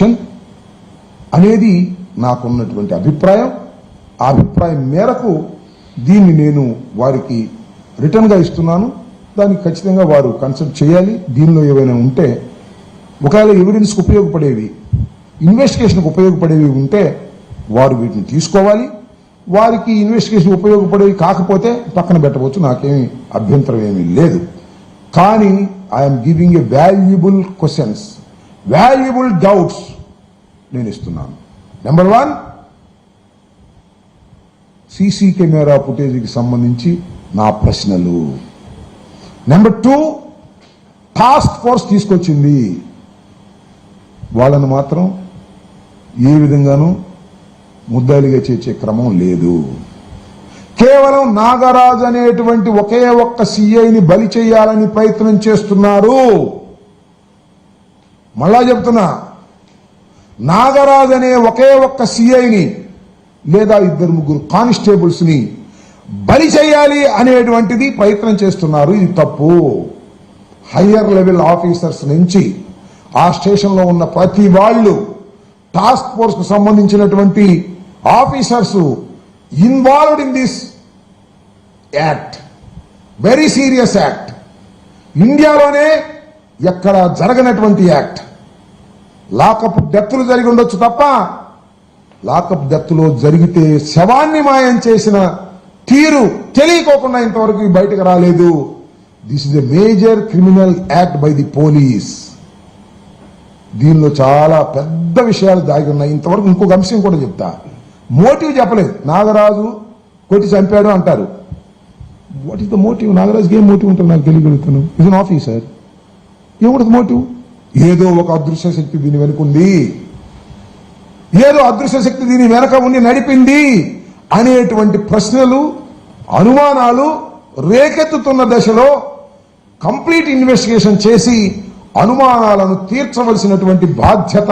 Investigation అనేది నాకున్నటువంటి అభిప్రాయం. ఆ అభిప్రాయం మేరకు దీన్ని నేను వారికి రిటర్న్గా ఇస్తున్నాను. దానికి ఖచ్చితంగా వారు కన్సల్ట్ చేయాలి. దీనిలో ఏవైనా ఉంటే ఒకవేళ ఎవిడెన్స్కి ఉపయోగపడేవి, ఇన్వెస్టిగేషన్కి ఉపయోగపడేవి ఉంటే వారు వీటిని తీసుకోవాలి. వారికి ఇన్వెస్టిగేషన్ ఉపయోగపడేవి కాకపోతే పక్కన పెట్టవచ్చు, నాకేమీ అభ్యంతరం ఏమీ లేదు. కానీ I'm giving a valuable questions, valuable doubts నేను ఇస్తున్నాను. నెంబర్ 1, సీసీ కెమెరా ఫుటేజ్కి సంబంధించి నా ప్రశ్నలు. నెంబర్ 2, టాస్క్ ఫోర్స్ తీసుకొచ్చింది, వాళ్ళను మాత్రం ఏ విధంగానూ ముద్దాయిలుగా చేర్చే క్రమం లేదు. కేవలం నాగరాజు అనేటువంటి ఒకే ఒక్క సిఐని బలి చేయాలని ప్రయత్నం చేస్తున్నారు. మళ్ళా చెప్తున్నా, నాగరాజు అనే ఒకే ఒక్క సిఐని లేదా 2-3 కానిస్టేబుల్స్ ని బలి చేయాలి అనేటువంటిది ప్రయత్నం చేస్తున్నారు. ఇది తప్పు. హయ్యర్ లెవెల్ ఆఫీసర్స్ నుంచి ఆ స్టేషన్లో ఉన్న ప్రతి వాళ్ళు, టాస్క్ ఫోర్స్ కు సంబంధించినటువంటి officers involved in this act, very serious act, ఇండియాలోనే ఎక్కడ జరగనటువంటి యాక్ట్. లాకప్ డెత్తులు జరిగి ఉండొచ్చు తప్ప లాకప్ డెత్తులో జరిగితే శవాన్ని మాయం చేసిన తీరు తెలియకోకుండా ఇంతవరకు బయటకు రాలేదు. This is a major criminal act by the police. దీనిలో చాలా పెద్ద విషయాలు దాగి ఉన్నాయి. ఇంతవరకు ఇంకొక అంశం కూడా చెప్తా. మోటివ్ చెప్పలేదు. నాగరాజు కొట్టి చంపాడు అంటారు. What is the motive? నాగరాజుకి ఏం మోటివ్ ఉంటుంది నాకు తెలియగలుగుతాను. ఇస్ అన్ ఆఫీసర్, ఏముంటుంది మోటివ్? ఏదో ఒక అదృశ్య శక్తి దీని వెనుకుంది, ఏదో అదృశ్య శక్తి దీని వెనక ఉండి నడిపింది అనేటువంటి ప్రశ్నలు, అనుమానాలు రేకెత్తుతున్న దశలో కంప్లీట్ ఇన్వెస్టిగేషన్ చేసి అనుమానాలను తీర్చవలసినటువంటి బాధ్యత